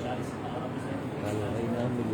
40।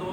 2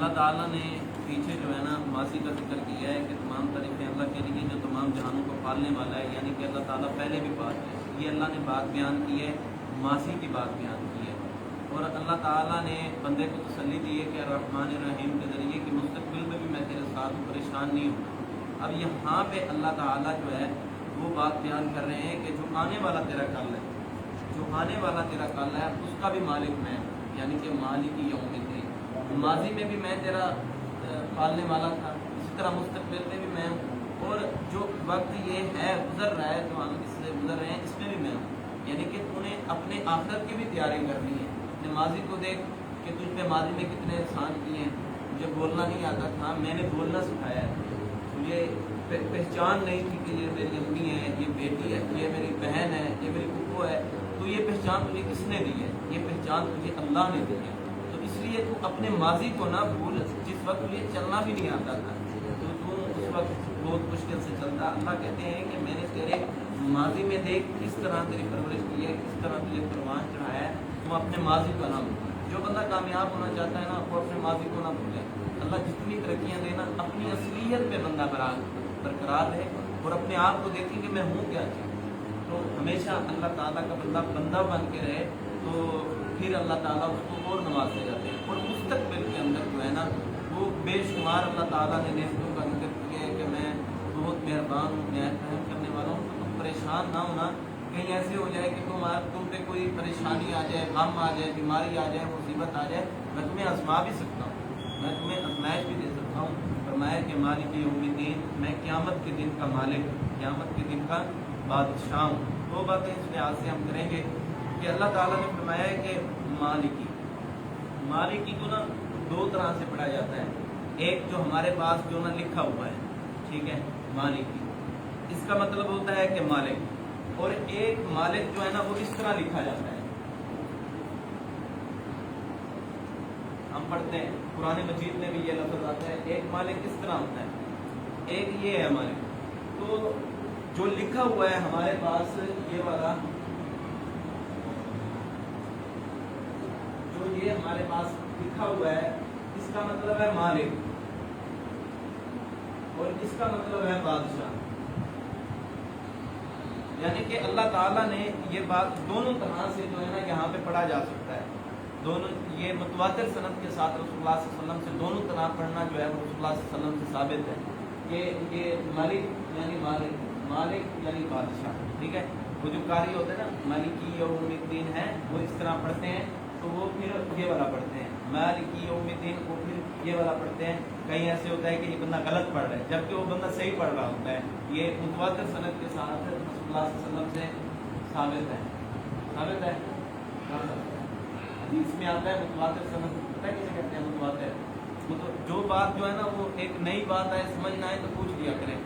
اللہ تعالیٰ نے پیچھے جو ہے نا ماضی کا ذکر کیا ہے کہ تمام تعریفیں اللہ کے لیے جو تمام جہانوں کو پالنے والا ہے، یعنی کہ اللہ تعالیٰ پہلے بھی بات ہے، یہ اللہ نے بات بیان کی ہے، ماضی کی بات بیان کی ہے، اور اللہ تعالیٰ نے بندے کو تسلی دی ہے کہ الرحمن الرحیم کے ذریعے کہ مستقبل میں بھی میں تیرے ساتھ ہوں، پریشان نہیں ہوں۔ اب یہاں پہ اللہ تعالیٰ جو ہے وہ بات بیان کر رہے ہیں کہ جو آنے والا تیرا کل ہے، جو آنے والا تیرا کل ہے اس کا بھی مالک میں ہوں، یعنی کہ مالک یوم الدین۔ ماضی میں بھی میں تیرا پالنے والا تھا، اسی طرح مستقبل میں بھی میں ہوں، اور جو وقت یہ ہے گزر رہا ہے، جو اس سے گزر رہے ہیں اس میں بھی میں ہوں، یعنی کہ انہیں اپنے آخرت کی بھی تیاری کرنی ہے۔ اپنے ماضی کو دیکھ کہ تجھ پہ ماضی میں کتنے احسان کیے ہیں، مجھے بولنا نہیں آتا تھا، میں نے بولنا سکھایا ہے، مجھے پہچان نہیں تھی کہ یہ میری امی ہے، یہ بیٹی ہے، یہ میری بہن ہے، یہ میری پھپھو ہے، تو یہ پہچان تجھے کس نے دی ہے؟ یہ پہچان تجھے اللہ نے دی ہے۔ تو اس لیے تو اپنے ماضی کو نہ بھول، جس وقت تجھے چلنا بھی نہیں آتا تھا تو اس وقت بہت مشکل سے چلتا۔ اللہ کہتے ہیں کہ میں نے تیرے ماضی میں دیکھ کس طرح تیری پرورش کی ہے، کس طرح تجھے قربان چڑھایا ہے، تم اپنے ماضی کو نہ بھول۔ جو بندہ کامیاب ہونا چاہتا ہے نا وہ اپنے ماضی کو نہ بھولے۔ اللہ جتنی ترقیاں دینا اپنی اصلیت پہ بندہ برقرار رہے اور اپنے آپ کو دیکھیں کہ میں ہوں کیا چیز، تو ہمیشہ اللہ تعالیٰ کا بندہ بن کے رہے، تو پھر اللہ تعالیٰ اس کو اور نوازتے جاتے ہیں۔ اور مستقبل کے اندر جو ہے نا وہ بے شمار اللہ تعالیٰ نے نعمتوں کا ذکر کیا ہے کہ میں بہت مہربان ہوں، میں رحم کرنے والا ہوں، تو تم پریشان نہ ہونا کہیں ایسے ہو جائے کہ تم پہ کوئی پریشانی آ جائے، غم آ جائے، بیماری آ جائے، مصیبت آ جائے، میں تمہیں آزما بھی سکتا ہوں، میں تمہیں آزمائش بھی دے سکتا ہوں۔ فرمایا کہ مالک یوم الدین، میں قیامت کے دن کا مالک، قیامت کے دن کا بادشاہ ہوں۔ دو باتیں اس لحاظ سے ہم کریں گے کہ اللہ تعالیٰ نے فرمایا ہے کہ مالکی کو نا دو طرح سے پڑھا جاتا ہے، ایک جو ہمارے پاس جو نا لکھا ہوا ہے، ٹھیک ہے، مالکی، اس کا مطلب ہوتا ہے کہ مالک، اور ایک مالک جو ہے نا وہ اس طرح لکھا جاتا ہے، ہم پڑھتے ہیں قرآن مجید میں بھی یہ لفظ آتا ہے، ایک مالک اس طرح ہوتا ہے، ایک یہ ہے مالک۔ تو جو لکھا ہوا ہے ہمارے پاس یہ والا، جو یہ ہمارے پاس لکھا ہوا ہے اس کا مطلب ہے مالک، اور اس کا مطلب ہے بادشاہ، یعنی کہ اللہ تعالیٰ نے یہ بات دونوں طرح سے جو ہے نا یہاں پہ پڑھا جا سکتا ہے، دونوں یہ متواتر سند کے ساتھ رسول اللہ صلی اللہ علیہ وسلم سے دونوں طرح پڑھنا جو ہے وہ رسول اللہ صلی اللہ علیہ وسلم سے ثابت ہے کہ یہ مالک یعنی مالک یعنی بادشاہ، ٹھیک ہے۔ وہ جو قاری ہوتے ہیں نا مالکی یوم الدین ہے وہ اس طرح پڑھتے ہیں، تو وہ پھر یہ والا پڑھتے ہیں مالکی یوم الدین، وہ پھر یہ والا پڑھتے ہیں۔ کہیں ایسے ہوتا ہے کہ یہ بندہ غلط پڑھ رہا ہے جبکہ وہ بندہ صحیح پڑھ رہا ہوتا ہے، یہ متواتر سند کے ساتھ رسول اللہ صلی اللہ علیہ وسلم سے ثابت ہے۔ حدیث میں آتا ہے متواتر سند، پتہ ہے کسے کہتے ہیں متواتر؟ جو بات جو ہے نا وہ ایک نئی بات ہے، سمجھ نہ آئے تو پوچھ لیا کریں۔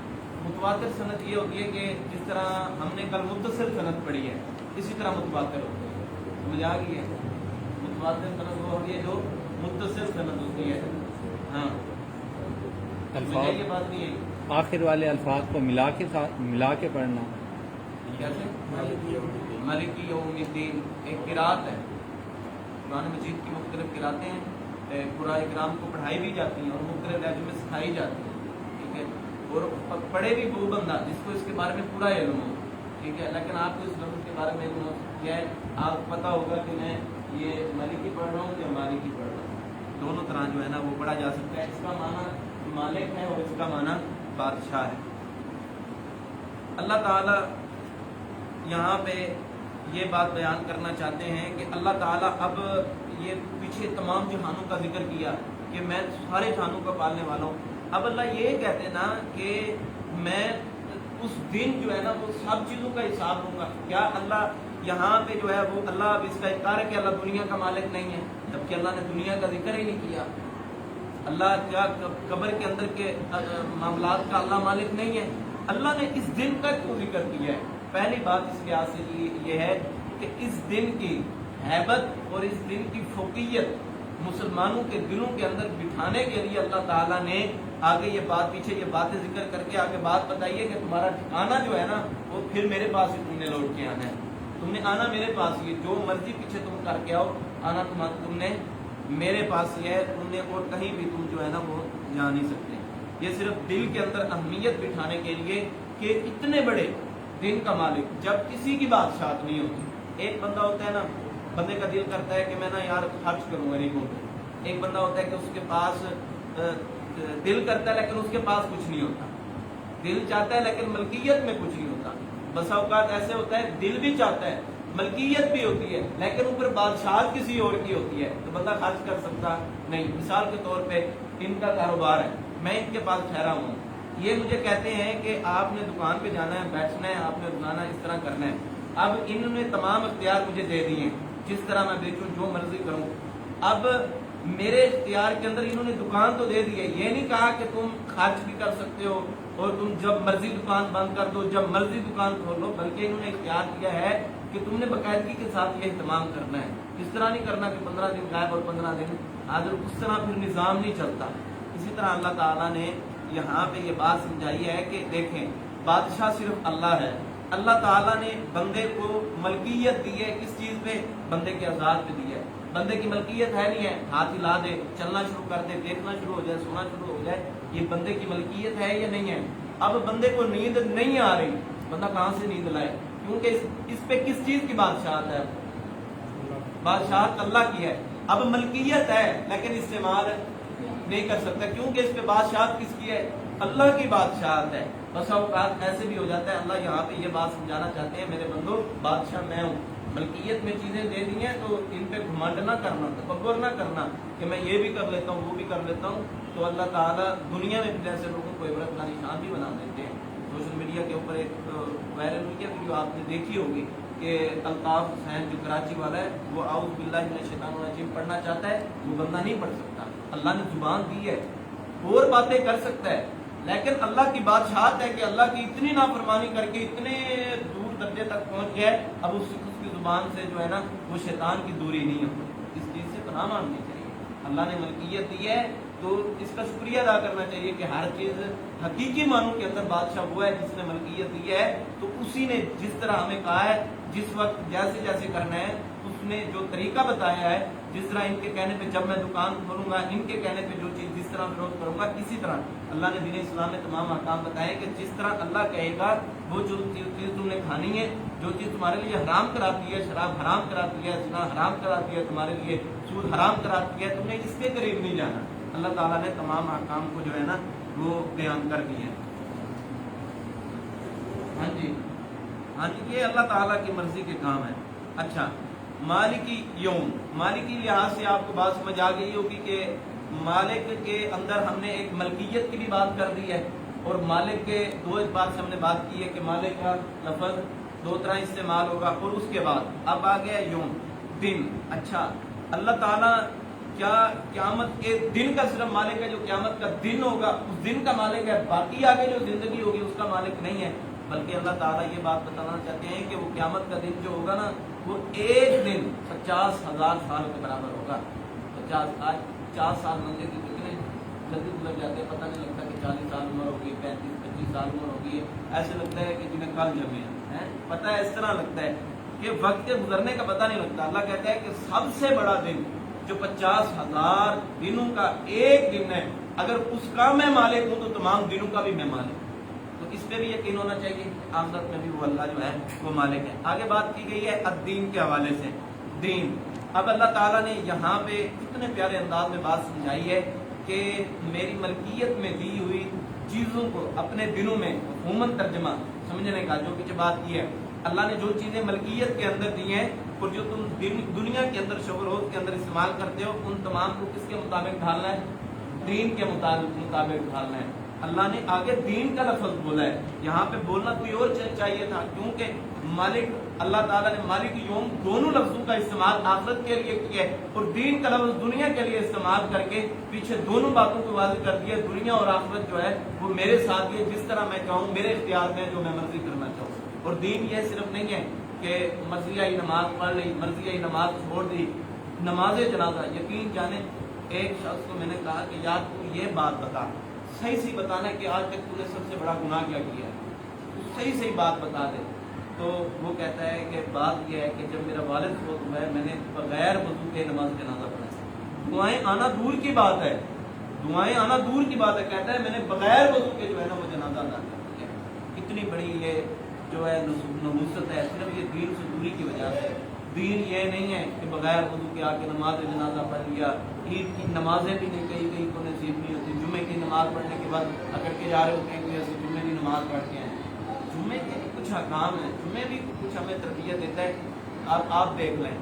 متواتر سند یہ ہوتی ہے کہ جس طرح ہم نے کل متصل سند پڑھی ہے اسی طرح متواتر ہوتی ہے، سمجھ آ گئی ہے؟ متواتر سند وہ ہوتی ہے جو متصل سند ہوتی ہے، ہاں الفاظ یہ بات نہیں ہے، آخر والے الفاظ کو ملا کے پڑھنا، کیسے؟ مالکی یوم الدین ایک قرات ہے، قرآن مجید کی مختلف قراتیں ہیں، قرآن کرام کو پڑھائی بھی جاتی ہیں اور مختلف لہجوں میں سکھائی جاتی ہیں، ٹھیک ہے، اور پڑھے بھی وہ بندہ جس کو اس کے بارے میں پورا علم ہو، ٹھیک ہے، لیکن آپ کو اس لفظ کے بارے میں علم کیا ہے، آپ پتہ ہوگا کہ میں یہ مالکی پڑھ رہا ہوں یا مالکی پڑھ رہا ہوں، دونوں طرح جو ہے نا وہ پڑھا جا سکتا ہے۔ اس کا معنی مالک ہے اور اس کا معنی بادشاہ ہے۔ اللہ تعالیٰ یہاں پہ یہ بات بیان کرنا چاہتے ہیں کہ اللہ تعالیٰ اب یہ پیچھے تمام جہانوں کا ذکر کیا کہ میں سارے جہانوں کا پالنے والا ہوں، اب اللہ یہ کہتے ہیں نا کہ میں اس دن جو ہے نا وہ سب چیزوں کا حساب لوں گا۔ کیا اللہ یہاں پہ جو ہے وہ اللہ اب اس کا انکار ہے کہ اللہ دنیا کا مالک نہیں ہے، جبکہ اللہ نے دنیا کا ذکر ہی نہیں کیا؟ اللہ کیا قبر کے اندر کے معاملات کا اللہ مالک نہیں ہے؟ اللہ نے اس دن کا کیوں ذکر کیا ہے؟ پہلی بات اس لحاظ سے یہ ہے کہ اس دن کی ہیبت اور اس دن کی فوقیت مسلمانوں کے دلوں کے اندر بٹھانے کے لیے اللہ تعالیٰ نے آگے یہ بات پیچھے یہ باتیں ذکر کر کے آگے بات بتائیے کہ تمہارا ٹھکانہ جو ہے نا وہ پھر میرے پاس ہی تم نے لوٹ کے آنا ہے، تم نے آنا میرے پاس ہی، جو مرضی پیچھے تم کر کے آؤ، آنا تم نے میرے پاس یہ ہے، تم نے اور کہیں بھی تم جو ہے نا وہ جا نہیں سکتے. یہ صرف دل کے اندر اہمیت بٹھانے کے لیے کہ اتنے بڑے دن کا مالک جب کسی کی بادشاہت نہیں ہوتی. ایک بندہ ہوتا ہے نا، بندے کا دل کرتا ہے کہ میں نا یار خرچ کروں غریبوں کو. ایک بندہ ہوتا ہے کہ اس کے پاس دل کرتا ہے لیکن اس کے پاس کچھ نہیں ہوتا. دل چاہتا ہے لیکن ملکیت میں کچھ نہیں ہوتا. بسا اوقات ایسے ہوتا ہے دل بھی چاہتا ہے، ملکیت بھی ہوتی ہے، لیکن اوپر بادشاہت کسی اور کی ہوتی ہے تو بندہ خرچ کر سکتا نہیں. مثال کے طور پہ ان کا کاروبار ہے، میں ان کے پاس ٹھہرا ہوں، یہ مجھے کہتے ہیں کہ آپ نے دکان پہ جانا ہے، بیٹھنا ہے، آپ نے روزانہ اس طرح کرنا ہے. اب انہوں نے تمام اختیار مجھے دے دیے، جس طرح میں بیچوں، جو مرضی کروں. اب میرے اختیار کے اندر انہوں نے دکان تو دے دی ہے، یہ نہیں کہا کہ تم خرچ بھی کر سکتے ہو اور تم جب مرضی دکان بند کر دو، جب مرضی دکان کھول لو، بلکہ انہوں نے اختیار دیا ہے کہ تم نے باقاعدگی کے ساتھ یہ اہتمام کرنا ہے. اس طرح نہیں کرنا کہ 15 دن غائب اور 15 دن حاضر، اس طرح پھر نظام نہیں چلتا. اسی طرح اللہ تعالیٰ نے یہاں پہ یہ بات سمجھائی ہے کہ دیکھیں بادشاہ صرف اللہ ہے. اللہ تعالیٰ نے بندے کو ملکیت دی ہے، کس چیز پہ؟ بندے کے آزاد پہ دی ہے. بندے کی ملکیت ہے نہیں ہے، ہاتھ ہلا دے، چلنا شروع کر دے، دیکھنا شروع ہو جائے، سونا شروع ہو جائے، یہ بندے کی ملکیت ہے یا نہیں ہے؟ اب بندے کو نیند نہیں آ رہی، بندہ کہاں سے نیند لائے؟ کیونکہ اس پہ کس چیز کی بادشاہت ہے؟ بادشاہت اللہ کی ہے. اب ملکیت ہے لیکن استعمال نہیں کر سکتا، کیونکہ اس پہ بادشاہت کس کی ہے؟ اللہ کی بادشاہت ہے. بس اوقات ایسے بھی ہو جاتا ہے. اللہ یہاں پہ یہ بات سمجھانا چاہتے ہیں میرے بندو، بادشاہ میں ہوں، ملکیت میں چیزیں دے دی ہیں تو ان پہ گھمنڈ نہ کرنا، تکبر نہ کرنا کہ میں یہ بھی کر لیتا ہوں، وہ بھی کر لیتا ہوں. تو اللہ تعالیٰ دنیا میں بھی ایسے لوگوں کو عبرت کا نشان بھی بنا دیتے ہیں. سوشل میڈیا کے اوپر ایک وائرل ہوئی ہے ویڈیو، آپ نے دیکھی ہوگی کہ الطاف حسین جو کراچی والا ہے، وہ اعوذ باللہ من الشیطان الرجیم پڑھنا چاہتا ہے، وہ بندہ نہیں پڑھ سکتا. اللہ نے زبان دی ہے، اور باتیں کر سکتا ہے، لیکن اللہ کی بادشاہت ہے کہ اللہ کی اتنی نافرمانی کر کے اتنے دور درجے تک پہنچ گیا ہے، اب اس کی زبان سے جو ہے نا وہ شیطان کی دوری نہیں ہوتی. اس چیز سے پناہ مانگنی چاہیے. اللہ نے ملکیت دی ہے تو اس کا شکریہ ادا کرنا چاہیے کہ ہر چیز حقیقی معنوں کے اندر بادشاہ وہ ہے جس نے ملکیت دی ہے. تو اسی نے جس طرح ہمیں کہا ہے جس وقت جیسے جیسے کرنا ہے، اس نے جو طریقہ بتایا ہے، جس طرح ان کے کہنے پہ جب میں دکان کھولوں گا، ان کے کہنے پہ جو چیز جس طرح فروخت کروں گا، اسی طرح اللہ نے دین اسلام میں تمام احکام بتائے کہ جس طرح اللہ کہے گا وہ جو چیز تم نے کھانی ہے، جو چیز تمہارے لیے حرام کراتی ہے، شراب حرام کراتی ہے، زنا حرام کراتی ہے، تمہارے لیے سود حرام کراتی ہے، تم نے اس کے قریب نہیں جانا. اللہ تعالیٰ نے تمام احکام کو جو ہے نا وہ بیان کر دیے. ہاں جی یہ اللہ تعالیٰ کی مرضی کے کام ہے. اچھا، مالکی یوم، مالکی لحاظ سے آپ کو بات سمجھ آ گئی ہوگی کہ مالک کے اندر ہم نے ایک ملکیت کی بھی بات کر دی ہے، اور مالک کے دو اعتبار سے ہم نے بات کی ہے کہ مالک کا لفظ دو طرح استعمال ہوگا. اور اس کے بعد اب آ گیا یوم، دن. اچھا، اللہ تعالیٰ کیا قیامت کے دن کا صرف مالک ہے؟ جو قیامت کا دن ہوگا اس دن کا مالک ہے، باقی آگے جو زندگی ہوگی اس کا مالک نہیں ہے. بلکہ اللہ تعالیٰ یہ بات بتانا چاہتے ہیں کہ وہ قیامت کا دن جو ہوگا نا، وہ ایک دن 50,000 سال کے برابر ہوگا. 50 سال بندے کی کتنے جلدی گزر جاتے ہیں، پتہ نہیں لگتا کہ 40 سال عمر ہوگی، 35-25 سال عمر ہوگی. ایسے لگتا ہے کہ جنہیں کل جمے ہیں، پتہ ہے اس طرح لگتا ہے کہ وقت کے گزرنے کا پتہ نہیں لگتا. اللہ کہتا ہے کہ سب سے بڑا دن جو 50,000 دنوں کا ایک دن ہے، اگر اس کا میں مالک ہوں تو تمام دنوں کا بھی میں مالک ہوں. تو اس پہ بھی یقین ہونا چاہیے آخرت میں بھی وہ اللہ جو ہے وہ مالک ہے. آگے بات کی گئی ہے الدین کے حوالے سے. دین، اب اللہ تعالیٰ نے یہاں پہ اتنے پیارے انداز میں بات سمجھائی ہے کہ میری ملکیت میں دی ہوئی چیزوں کو اپنے دنوں میں عموماً ترجمہ سمجھنے کا جو پیچھے بات کی ہے. اللہ نے جو چیزیں ملکیت کے اندر دی ہیں اور جو تم دنیا کے اندر شب و روز کے اندر استعمال کرتے ہو، ان تمام کو کس کے مطابق ڈھالنا ہے؟ دین کے مطابق ڈھالنا ہے. اللہ نے آگے دین کا لفظ بولا ہے، یہاں پہ بولنا کوئی اور چاہیے تھا، کیونکہ مالک اللہ تعالیٰ نے مالک یوم دونوں لفظوں کا استعمال آخرت کے لیے کیا ہے، اور دین کا لفظ دنیا کے لیے استعمال کر کے پیچھے دونوں باتوں کو واضح کر دیا. دنیا اور آخرت جو ہے وہ میرے ساتھ ہے، جس طرح میں چاہوں، میرے اختیار میں جو میں مرضی کرنا چاہوں. اور دین یہ صرف نہیں ہے کہ مرضی آئی نماز پڑھ لی، مرضی آئی نماز چھوڑ دی، نماز جنازہ. یقین جانے ایک شخص کو میں نے کہا کہ یار تو یہ بات بتا، صحیح بتانا کہ آج تک تو نے سب سے بڑا گناہ کیا ہے، صحیح بات بتا دے. تو وہ کہتا ہے کہ بات یہ ہے کہ جب میرا والد فوت ہوا ہے میں نے بغیر وضو کے نماز جنازہ پڑھا. دعائیں آنا دور کی بات ہے، دعائیں آنا دور کی بات ہے. کہتا ہے میں نے بغیر وضو کے جو ہے نا وہ جنازہ ادا کر دیا. کتنی بڑی یہ جو ہے نحوست ہے، صرف یہ دین سے دوری کی وجہ سے. دین یہ نہیں ہے کہ بغیر وضو کے آ کے نماز جنازہ پڑھ لیا. عید کی نمازیں بھی نہیں کئی کو نصیب نہیں ہوتی. جمعے کی نماز پڑھنے کے بعد اگر کے جا رہے ہوتے ہیں کہ ایسے جمعے کی نماز پڑھ کے ہیں. جمعے کے بھی کچھ احکام ہیں، جمعے بھی کچھ ہمیں تربیت دیتا ہے. آپ دیکھ لیں،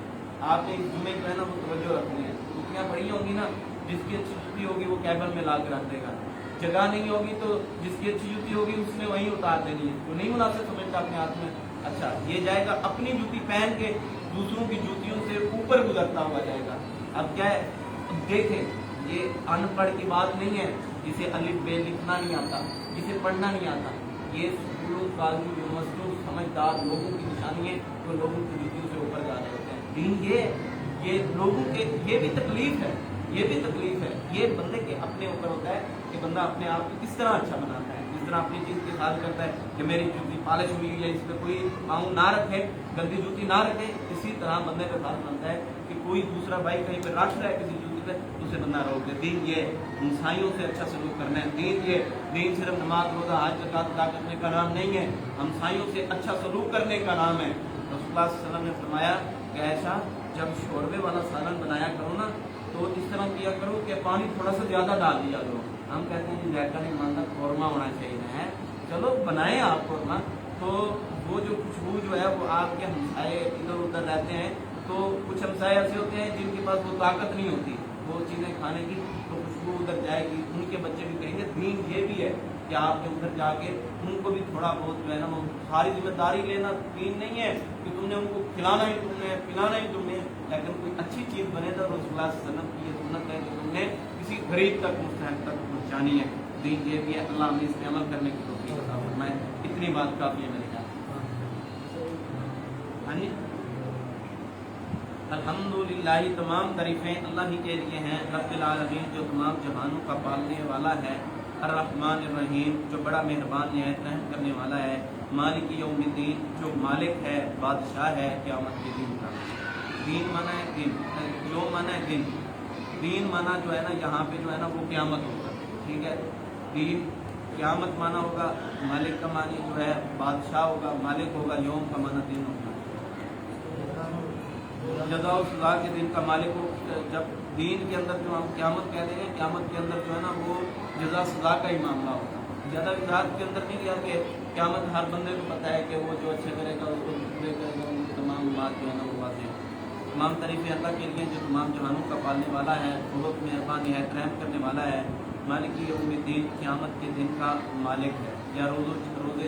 آپ نے اس جمعے جو ہے نا وہ توجہ رکھنی ہے. جتیاں پڑی ہوں گی نا، جس کی اچھی جوتی ہوگی وہ کیبل میں لا کے رکھ دے گا. جگہ نہیں ہوگی تو جس کی اچھی جوتی ہوگی اس نے وہیں اتار دینی ہے. جو نہیں مناسب سمجھتا اپنے ہاتھ میں، اچھا یہ جائے گا اپنی جوتی پہن کے دوسروں کی جوتیوں سے اوپر گزرتا ہوا جائے گا. اب کیا ہے، دیکھیں یہ ان پڑھ کی بات نہیں ہے جسے الف بے لکھنا نہیں آتا، جسے پڑھنا نہیں آتا. یہ اسکولوں کالجوں یونیورسٹیوں سمجھدار لوگوں کی نشانی ہے جو لوگوں کی جوتیوں سے اوپر جا رہے ہوتے ہیں. دین یہ لوگوں کے یہ بھی تکلیف ہے، یہ بھی تکلیف ہے. یہ بندے کے اپنے اوپر ہوتا ہے کہ بندہ اپنے آپ کو کس طرح اچھا بناتا ہے، کس طرح اپنی چیز کے ساتھ کرتا ہے کہ میری جوتی پالش ہوئی ہے، اس پہ کوئی پاؤں نہ رکھے، گندی جوتی نہ رکھے. اسی طرح بندے کا فرض بنتا ہے کہ کوئی دوسرا بھائی کہیں پہ رکھ رہا ہے کسی جوتی پہ تو اسے بندہ روک دے. دین یہ ہمسایوں سے اچھا سلوک کرنا ہے. دین صرف نماز روزہ حج زکات ادا کرنے کا نام نہیں ہے، ہمسایوں سے اچھا سلوک کرنے کا نام ہے. رسول اللہ صلی اللہ علیہ وسلم نے فرمایا کہ ایسا جب شوربے والا سالن بنایا کرو نا تو اس طرح کیا کرو کہ پانی تھوڑا سا زیادہ ڈال دیا کرو. ہم کہتے ہیں کہ ذائقہ نہیں مانتا، قورمہ ہونا چاہیے ہے. چلو بنائیں آپ قورمہ، تو وہ جو خوشبو جو ہے وہ آپ کے ہمسائے ادھر ادھر رہتے ہیں تو کچھ ہمسائے ایسے ہوتے ہیں جن کے پاس وہ طاقت نہیں ہوتی وہ چیزیں کھانے کی، تو خوشبو ادھر جائے گی. ان کے بچے بھی کہیں گے. دین یہ بھی ہے کہ آپ کے ادھر جا کے ان کو بھی تھوڑا بہت جو ہے نا وہ ساری ذمہ داری لینا. دین نہیں ہے کہ تم نے ان کو کھلانا ہی تم نے پلانا ہی تم نے، لیکن کوئی اچھی چیز بنے تو رسول اللہ صلی اللہ علیہ وسلم کی یہ سنت ہے کہ تم نے کسی غریب تک مستحق تک پہنچانی ہے. دین یہ بھی ہے. اللہ ہمیں اس پہ عمل کرنے کی توفیق عطا فرمائے. اتنی بات کافی ہے میرے خیال. ہاں جی، الحمدللہ تمام تعریفیں اللہ ہی کے لیے ہیں. رب العالمین جو تمام جہانوں کا پالنے والا ہے. الرحمن الرحیم جو بڑا مہربان نہایت رحم کرنے والا ہے. مالک یوم الدین جو مالک ہے، بادشاہ ہے قیامت کے دن کا. دین مانا ہے دن، جو مانا ہے دن. دین مانا جو ہے نا یہاں پہ جو ہے نا وہ قیامت ہوگا. ٹھیک ہے، دین قیامت مانا ہوگا. مالک کا معنی جو ہے بادشاہ ہوگا، مالک ہوگا. یوم کا مانا دن ہوگا. جزا و سزا کے دن کا مالک ہو. جب دین کے اندر جو ہم قیامت کہہ دیں گے، قیامت کے اندر جو ہے نا وہ جزا سزا کا ہی معاملہ ہوگا. زیادہ وضاحت کے اندر نہیں کیا کہ قیامت ہر بندے کو پتہ ہے کہ وہ جو اچھا کرے گا اس کو پورے کرے گا. ان کی تمام بات جو ہے نا وہ واضح ہے. تمام تعریفیں اللہ کے لیے جو تمام جہانوں کا پالنے والا ہے، بہت مہربان نہایت رحم کرنے والا ہے. مالک یوم الدین قیامت کے دن کا مالک ہے، یا روز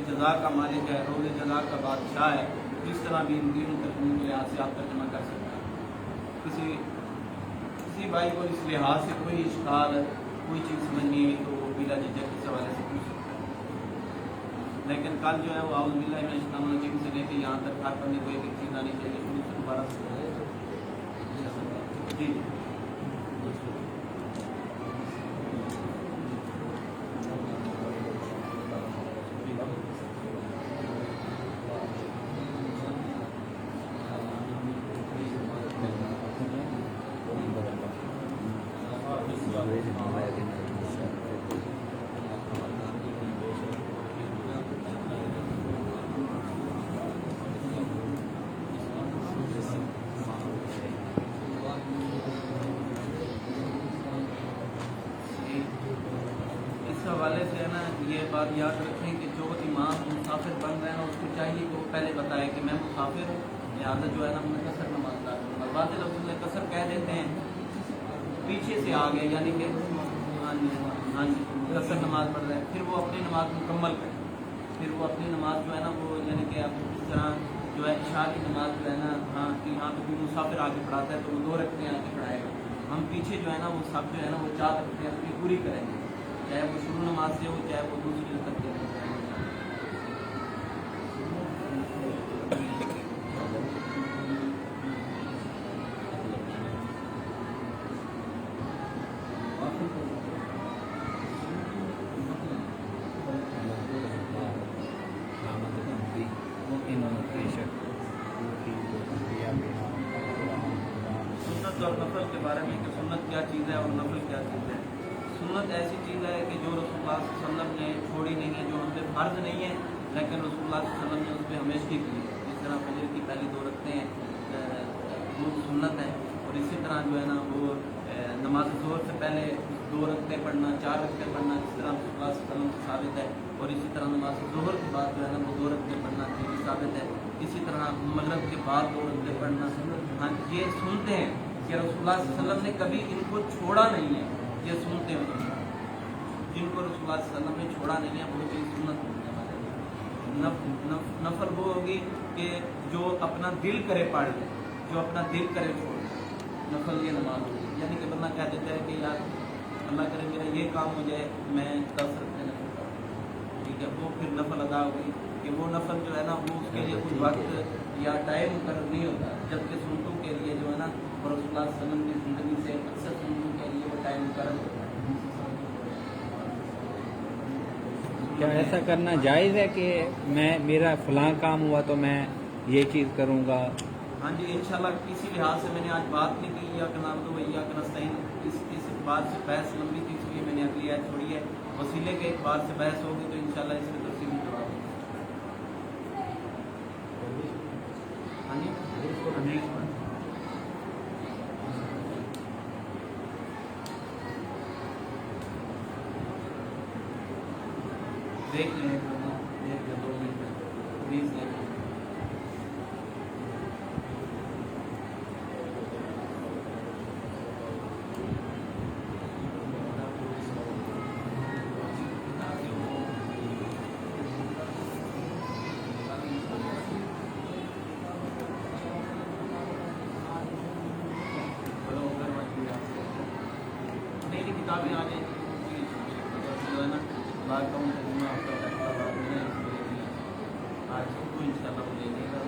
جزا کا مالک ہے، روز جزا کا بادشاہ ہے. جس طرح بھی ان دین ترجمے کے لحاظ سے آپ ترجمہ کر سکتے ہیں. کسی بھائی کو اس لحاظ سے کوئی اشکال کوئی چیز سمجھ نہیں آئی تو وہ بلا جھجک اس حوالے سے پوچھ سکتے ہیں. لیکن کل جو ہے وہ اعوذ باللہ من الشیطان الرجیم سے لے کے یہاں تک ہر بندے کو ایک چیز آنی چاہیے. شروع سے دوبارہ جی حوالے سے ہے نا یہ بات یاد رکھیں کہ جو امام مسافر بن رہے ہیں اس کو چاہیے کہ وہ پہلے بتائے کہ میں مسافر ہوں، لہٰذا جو ہے نا میں قصر نماز ادا کروں گا. بعض لوگ قصر کہہ دیتے ہیں پیچھے سے آ گئے، یعنی کہ ہاں جی قصر نماز پڑھ رہے ہیں، پھر وہ اپنی نماز مکمل کریں. پھر وہ اپنی نماز جو ہے نا وہ یعنی کہ اب اس طرح جو ہے عشاء کی نماز جو ہے نا ہاں یہاں پہ کوئی مسافر آگے پڑھاتا ہے تو وہ 2 رکعتیں آگے پڑھائے گا. ہم پیچھے جو ہے نا وہ سب جو ہے نا وہ 4 رکعتیں اپنی پوری کریں گے، چاہے وہ شروع نماز سے ہو چاہے وہ دوسری تک کے ہو. سنت اور نفل کے بارے میں کہ سنت کیا چیز ہے اور نفل کیا چیز ہے. سنت ایسی چیز ہے کہ جو رسول اللہ صلی اللہ علیہ وسلم نے چھوڑی نہیں ہے, جو ہم پہ فرض نہیں ہے لیکن رسول اللہ صلی اللہ علیہ وسلم نے اس پہ ہمیشہ کی ہے. جس طرح فجر کی پہلی 2 رکعتیں وہ سنت ہے, اور اسی طرح جو ہے نا وہ نماز ظہر سے پہلے 2 رکعتیں پڑھنا, 4 رکعتیں پڑھنا, جس طرح رسول اللہ صلی اللہ علیہ وسلم سے ثابت ہے. اور اسی طرح نماز ظہر کے بعد جو ہے نا وہ 2 رکعتیں پڑھنا یہ بھی ثابت ہے. اسی طرح مغرب کے بعد 2 رکعتیں پڑھنا. ہاں یہ سنتے ہیں کہ رسول اللہ صلی اللہ علیہ وسلم نے کبھی ان کو چھوڑا نہیں ہے. یہ سنتے ہیں جن کو رسول اللہ صلی اللہ علیہ وسلم نے چھوڑا نہیں ہے وہ چیز سنت ہونے والے. نفل وہ ہوگی کہ جو اپنا دل کرے پڑھ لے, جو اپنا دل کرے چھوڑ لے. نفل یہ نماز ہوگی, یعنی کہ بندہ کہہ دیتا ہے کہ یار اللہ کرے میرا یہ کام ہو جائے میں 10 رکعتیں نفل کروں, ٹھیک ہے, وہ پھر نفل ادا ہوگی. کہ وہ نفل جو ہے نا وہ اس کے لیے کوئی وقت یا ٹائم مقرر نہیں ہوتا, جبکہ سنتوں کے لیے جو ہے نا اور رسول اللہ صلی اللہ علیہ وسلم کی زندگی سے اکثر سنتوں کے لیے وہ ٹائم مقرر ہوتا ہے. کیا ایسا کرنا جائز ہے کہ میرا فلاں کام ہوا تو میں یہ چیز کروں گا؟ ہاں جی انشاءاللہ کسی لحاظ سے میں نے آج بات نہیں کی یا نعبد و ایاک نستعین, اس بات سے بحث لمبی تھی اس لیے میں نے اگلی آیت چھوڑی ہے. وسیلے کے اعتبار سے بحث ہوگی تو انشاءاللہ اس میں تفصیلی جواب ہوگا. ہاں جی دیکھ لیں 2 منٹ پلیز دیکھ لیں. کتابیں آ جائیں جو ہے نا بات کروں آپ کا فیصلہ بات نہیں ہے آج کو ان شاء اللہ لے لے گا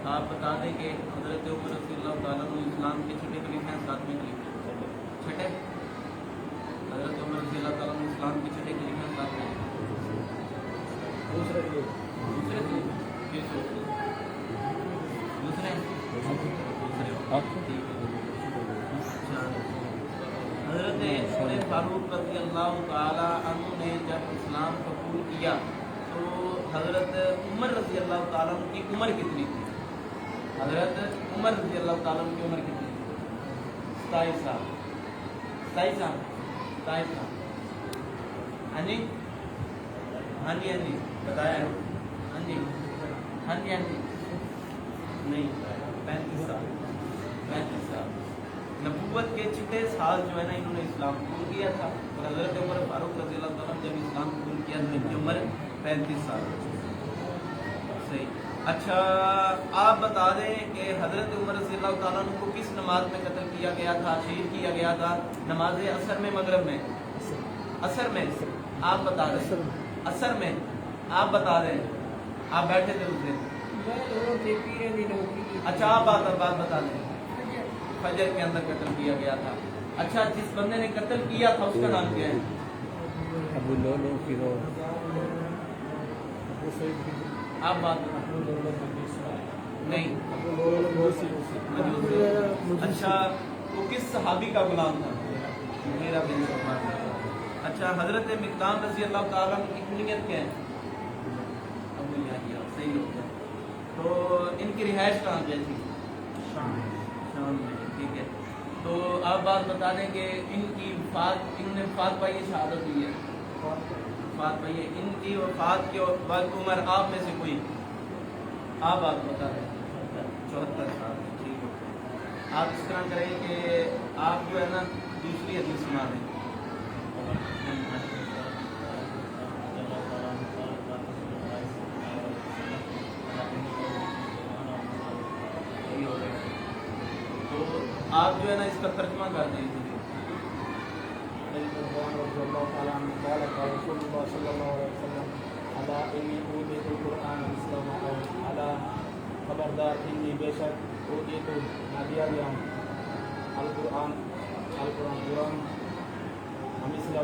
آپ بتا دیں کہ حضرت عمر رضی اللہ تعالیٰ عنہ اسلام کے چھٹے خلیفہ ہیں, 7ویں خلیفہ چھٹے. حضرت عمر رضی اللہ تعالیٰ عنہ اسلام کے چھٹے خلیفہ ہیں, 7ویں. دوسرے حضرت عمر فاروق رضی اللہ تعالیٰ عنہ نے جب اسلام قبول کیا تو حضرت عمر رضی اللہ تعالیٰ عنہ کی عمر کتنی تھی؟ حضرت عمر رضی اللہ تعالیٰ عنہ کی عمر کتنی تھی؟ 27 سال. 27 سال. 27 سال. ہاں جی ہاں جی ہاں جی بتایا. ہاں جی ہاں جی ہاں جی نہیں 35 سال. 35 سال. نبوت کے چھٹے سال جو ہے نا انہوں نے اسلام قبول کیا تھا, اور حضرت عمر فاروق رضی اللہ تعالیٰ عنہ جب اسلام قبول کیا تو ان کی عمر 35 سال. صحیح. اچھا آپ بتا دیں کہ حضرت عمر رضی اللہ تعالیٰ عنہ کو کس نماز میں قتل کیا گیا تھا, شہید کیا گیا تھا؟ نماز عصر میں, مغرب میں؟ عصر میں. آپ بتا دیں عصر میں. آپ بتا دیں, آپ بیٹھے تھے اس دن. اچھا آپ بات بتا دیں. فجر کے اندر قتل کیا گیا تھا. اچھا جس بندے نے قتل کیا تھا اس کا نام کیا ہے؟ ابو لولو فیروز. آپ بات نہیں. اچھا وہ کس صحابی کا غلام تھا؟ میرا بن سلمان. اچھا حضرت مقدام رضی اللہ تعالیٰ عنہ کی کنیت کیا ہے؟ ابو یحییٰ. صحیح ہو گیا. تو ان کی رہائش کہاں پہ تھی؟ شام میں. ٹھیک ہے. تو آپ بات بتا دیں کہ انہوں نے وفات پائی ہے, شہادت ہوئی ہے؟ وفات پائی ہے. ان کی وفات کے بعد عمر آپ میں سے کوئی آپ بتا دیں. 74 سال. ٹھیک ہے. آپ اس طرح کریں کہ آپ جو ہے نا دوسری حدیث سنا دیں. تو آپ جو ہے نا اس کا ترجمہ کر دیں. خبردار انی بے شک اوتیت نہ دیا گیا ہوں القرآن مثلہ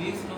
20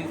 20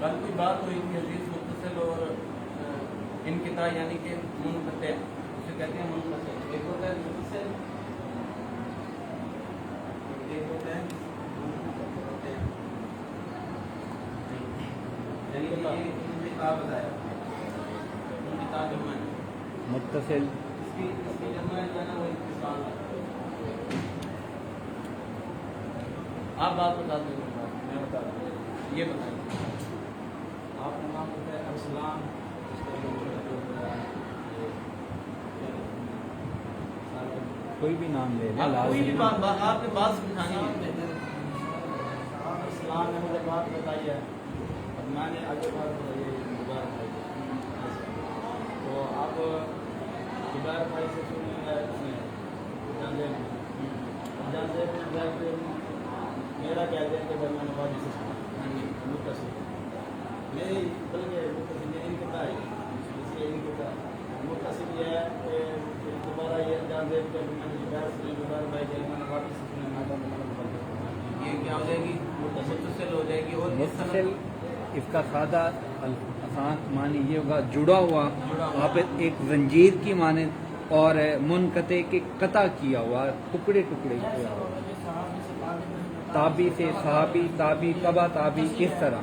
کل کوئی بات ہوئی تھی حدیث متصل اور انقطاع یعنی کہ منقطع، اسے کہتے ہیں منقطع. ایک ہوتا ہے متصل، ایک ہوتا ہے منقطع. یعنی کہ یہ انقطاع بتایا، انقطاع جمع ہے. متصل اس کی جمع جو ہے نا وہ اتصال ہے. آپ بات بتا دیں، میں بتا دوں. یہ بتائیں آپ کا نام ہوتا ہے ارسلان، اس کا کوئی بھی نام لے لیں، آپ کوئی بھی لازم بات آپ نے بات سمجھانی ہے. ارسلان نے مجھے بات بتائی ہے، اب میں نے آگے بات بتائی ہے زبیر بھائی. تو آپ زبیر بھائی سے سنیں گے میرا کہہ دیں کہ میں نے بات سے سنا متصل میری بلکہ متصل یہ انقطاع ہے، اس لیے انقطاع متصل یہ ہے کہ دوبارہ یہ جان دے کہ میں نے زبیر بھائی سے میں نے بات سے سنا یہ کیا ہو جائے گی؟ متصل ہو جائے گی. اور متصل اس کا سادہ آسان معنی یہ ہوگا جڑا ہوا، آپ ایک زنجیر کی مانند، اور منقطع کے قطع کیا ہوا، ٹکڑے ٹکڑے کیا ہوا. تابی سے صحابی، تابی تبا تابی، اس طرح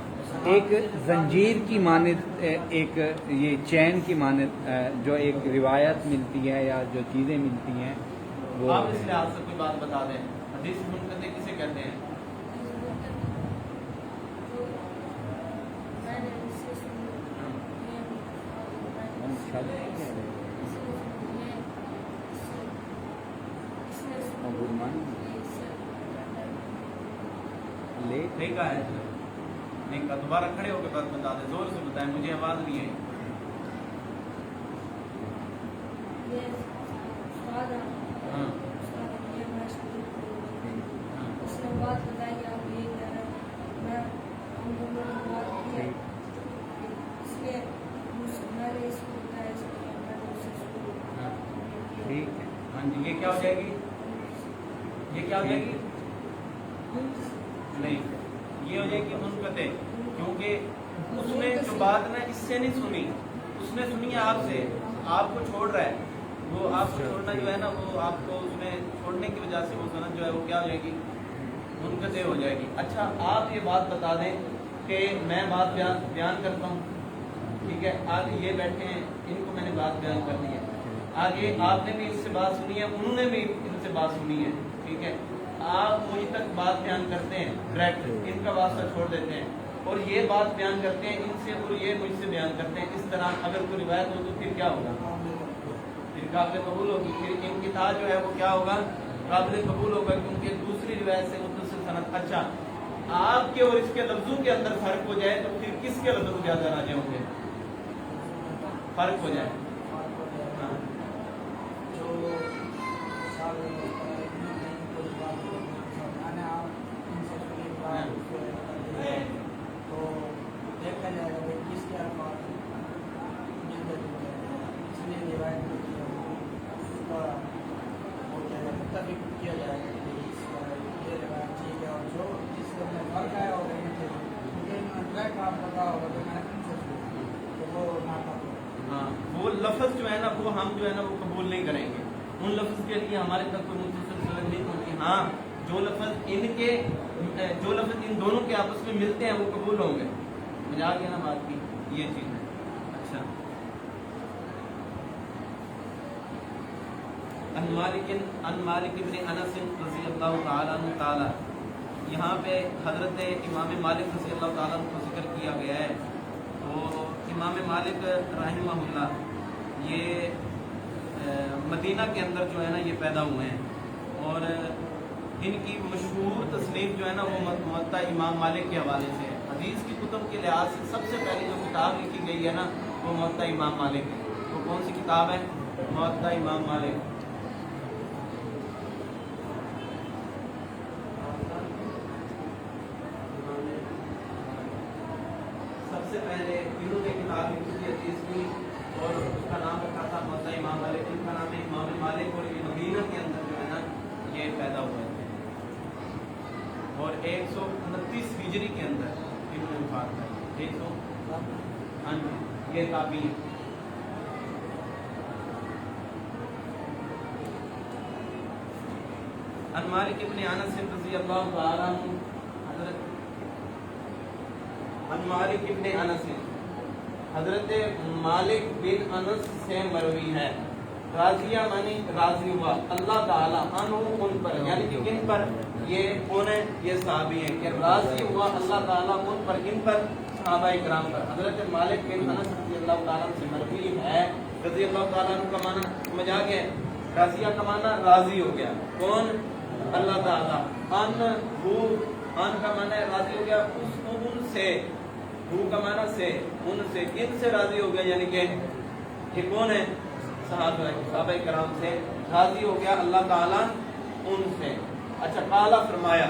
ایک زنجیر کی مانند، ایک یہ چین کی مانند جو ایک روایت ملتی ہے یا جو چیزیں ملتی ہیں وہ. آپ اس لحاظ سے کوئی بات بتا دیں، حدیث منقطع کسے کہتے ہیں؟ نہیں کہا ہے، نہیں کہا. دوبارہ کھڑے ہو کے بات بتا دیں، زور سے بتائیں، مجھے آواز نہیں ہے. ہاں ٹھیک ہے. ہاں جی. یہ کیا ہو جائے گی؟ یہ کیا ہو جائے گی؟ نہیں، یہ ہو جائے گی منقطع، کیونکہ اس نے جو بات نا اس سے نہیں سنی، اس نے سنی ہے آپ سے، آپ کو چھوڑ رہا ہے. وہ آپ کو چھوڑنا جو ہے نا، وہ آپ کو اس میں چھوڑنے کی وجہ سے وہ سند جو ہے وہ کیا ہو جائے گی؟ منقطع ہو جائے گی. اچھا آپ یہ بات بتا دیں کہ میں بات بیان کرتا ہوں، ٹھیک ہے، آگے یہ بیٹھے ہیں، ان کو میں نے بات بیان کر دی ہے، آگے آپ نے بھی اس سے بات سنی ہے، انہوں نے بھی ان سے بات سنی ہے، ٹھیک ہے. آپ مجھ تک بات بیان کرتے ہیں ڈائریکٹ، ان کا واسطہ چھوڑ دیتے ہیں، اور یہ بات بیان کرتے ہیں ان سے، اور یہ مجھ سے بیان کرتے ہیں. اس طرح اگر کوئی روایت ہو تو پھر کیا ہوگا؟ پھر قابل قبول ہوگی. پھر انقطاع جو ہے وہ کیا ہوگا؟ قابل قبول ہوگا، کیونکہ دوسری روایت سے متصل سند. اچھا آپ کے اور اس کے لفظوں کے اندر فرق ہو جائے تو پھر کس کے لفظ زیادہ راجع ہوں گے؟ فرق ہو جائے. تو دیکھا جائے گا کس کے الفاظ متفق کیا جائے گا یہ روایت ٹھیک ہے. اور جو جس سے فرق آیا ہوگا ٹریک آپ پتا ہوگا تو میں تو وہ ہاں وہ لفظ جو ہے نا وہ ہم جو ہے نا وہ قبول نہیں کریں گے. ان لفظ کے لیے ہمارے تک کوئی متصل سند نہیں پہنچی. ہاں جو لفظ ان دونوں کے آپس میں ملتے ہیں وہ قبول ہوں گے. مجھے آ گیا نا بات کی یہ چیز ہے. اچھا ان مالک بن انس رضی اللہ تعالیٰ عنہ تعالیٰ، یہاں پہ حضرت امام مالک رضی اللہ تعالیٰ عنہ کو ذکر کیا گیا ہے. تو امام مالک رحمہ اللہ یہ مدینہ کے اندر جو ہے نا یہ پیدا ہوئے ہیں، اور ان کی مشہور تصنیف جو ہے نا وہ موطا امام مالک کے حوالے سے ہے. حدیث کی کتب کے لحاظ سے سب سے پہلی جو کتاب لکھی گئی ہے نا وہ موطا امام مالک ہے. وہ کون سی کتاب ہے؟ موطا امام مالک. سب سے پہلے انہوں نے کتاب لکھی تھی حدیث کی، اور اس کا نام رکھا تھا موطا امام مالک. ان کا نام ہے امام مالک، اور یہ مدینہ کے اندر جو ہے نا یہ پیدا ہوئے تھے. 129 ہجری کے اندر انہوں نے وفات پائی. 100 ہاں جی یہ تابعین. عن مالک ابن انس رضی اللہ تعالی عنہ عن مالک ابن انس حضرت مالک بن انس سے مروی ہے راضیہ معنی راضی ہوا اللہ تعالی عنہ ان پر یعنی کہ کن پر یہ کون ہے یہ صحابی ہیں کہ راضی ہوا اللہ تعالی ان پر کن پر صحابہ کرام پر. حضرت مالک بن انس رضی اللہ تعالی عنہ سے مروی ہے رضی اللہ تعالی عنہ کا معنی سمجھ آ گیا راضیہ کا معنی راضی ہو گیا کون اللہ تعالی ان کا معنی راضی ہو گیا اس ان سے ہو کا معنی سے ان سے کن سے راضی ہو گیا یعنی کہ یہ کون ہے صحابہ کرام سے راضی ہو گیا اللہ تعالی ان سے. اچھا قالا فرمایا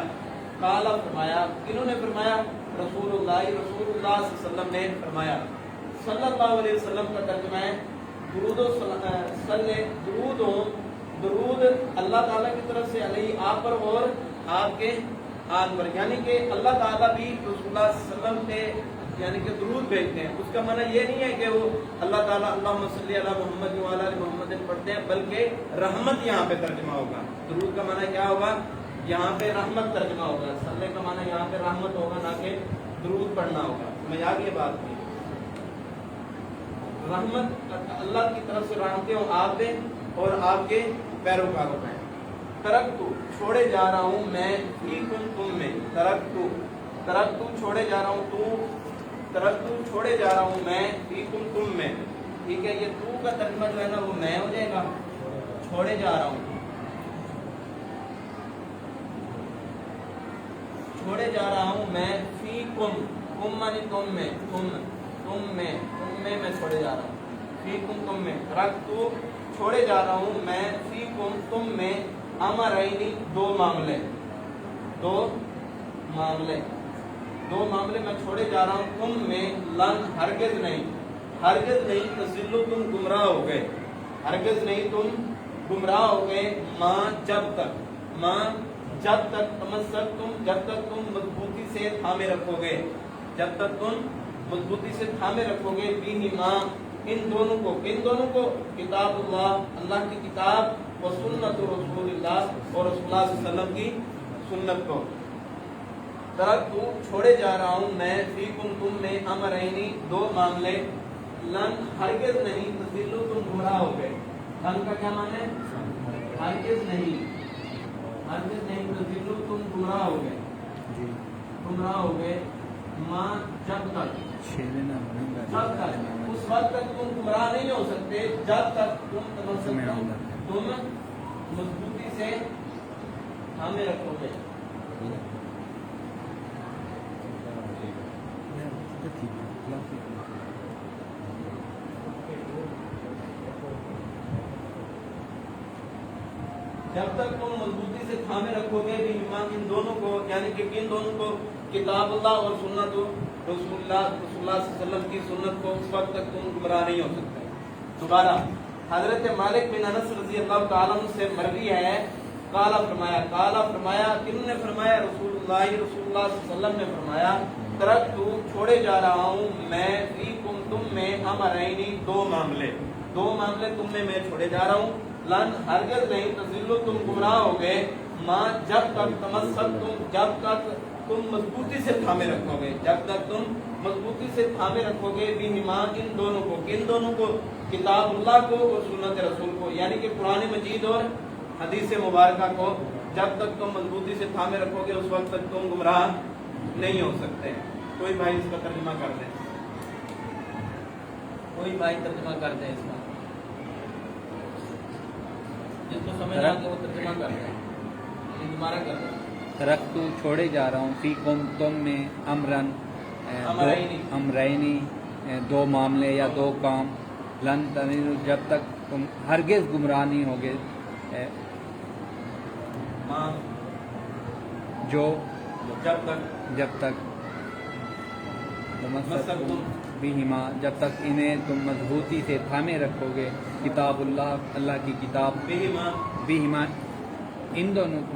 کنہوں نے فرمایا رسول اللہ صلی اللہ علیہ وسلم نے فرمایا. صلی اللہ علیہ وسلم کا ترجمہ ہے درود اللہ تعالیٰ کی طرف سے علیہ آپ پر اور آپ کے آل پر یعنی کہ اللہ تعالیٰ بھی رسول اللہ صلی اللہ علیہ وسلم پہ یعنی کہ درود بھیجتے ہیں. اس کا معنی یہ نہیں ہے کہ وہ اللہ تعالیٰ اللہم صلی علی محمد وعلی آل محمد پڑھتے ہیں بلکہ رحمت یہاں پہ ترجمہ ہوگا. درود کا معنی کیا ہوگا یہاں پہ رحمت ترجمہ ہوگا. صلی کا معنی یہاں پہ رحمت ہوگا نہ کہ درود پڑھنا ہوگا. سمجھ آ گئی بات کی رحمت اللہ کی طرف سے رحمتیں ہوں آپ پہ اور آپ کے پیروکاروں پہ. ترکتو چھوڑے جا رہا ہوں میں فیکم تم میں ترکتو چھوڑے جا رہا ہوں ترکتو چھوڑے جا رہا ہوں میں فیکم تم میں. ٹھیک ہے یہ تو کا ترجمہ جو ہے نا وہ میں ہو جائے گا چھوڑے جا رہا ہوں میں فیکم کم معنی تم میں میں چھوڑے جا رہا ہوں فیکم تم میں. ترکتو چھوڑے جا رہا ہوں میں فیکم تم میں امرینی دو معاملے میں چھوڑے جا رہا ہوں تم میں لن ہرگز نہیں تزلو تم گمراہ ہو گئے ماں جب تک تمسک تم جب تک تم مضبوطی سے تھامے رکھو گے بھی ماں ان دونوں کو کتاب اللہ کی کتاب و سنت رسول اللہ اور رسول اللہ صلی اللہ علیہ وسلم کی سنت کو. ترکتو چھوڑے جا رہا ہوں میں فیکم تم میں امرینی دو معاملے لن ہرگز نہیں تزلو تم گمراہ ہو گئے. لن کا کیا معنی ہے ہرگز نہیں تزلو تم گمراہ ہو گئے ماں جب تک اس وقت تک تم گمراہ نہیں ہو سکتے جب تک تم مضبوطی سے ہمیں رکھو گے. جب تک تم مضبوطی سے تھامے رکھو گے بھی ان دونوں کو یعنی کہ کن دونوں کو کتاب اللہ اور سنت رسول اللہ صلی اللہ علیہ وسلم کی سنت کو اس وقت تک تم گمراہ نہیں ہو سکتے. دوبارہ حضرت مالک بن انس رضی اللہ تعالیٰ عنہ سے مروی ہے قالا فرمایا کنہوں نے فرمایا رسول اللہ صلی اللہ علیہ وسلم نے فرمایا ترکتو چھوڑے جا رہا ہوں میں فیکم تم میں امرینی دو معاملے تم میں چھوڑے جا رہا ہوں لن ہرگز نہیں تزلو تم گمراہ ہو گئے ماں جب تک تم مضبوطی سے تھامے رکھو گے بھی ماں ان دونوں کو کتاب اللہ کو اور سنت رسول کو یعنی کہ قرآن مجید اور حدیث مبارکہ کو جب تک تم مضبوطی سے تھامے رکھو گے اس وقت تک تم گمراہ نہیں ہو سکتے. کوئی بھائی اس کا ترجمہ کر دیں اس کا جس کو سمجھ آتا وہ ترجمہ کر دیں تمہارا کر دیں. ترکتو چھوڑے جا رہا ہوں فیکم تم میں امرینی دو معاملے یا دو کام لن تنیرو جب تک تم ہرگز گمراہ نہیں ہوگے جو جب تک بہما جب تک انہیں تم مضبوطی سے تھامے رکھو گے کتاب اللہ کی کتاب بہما ان دونوں کو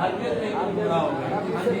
عربیت میں ایک برا ہو گیا. ہاں جی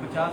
50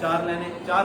4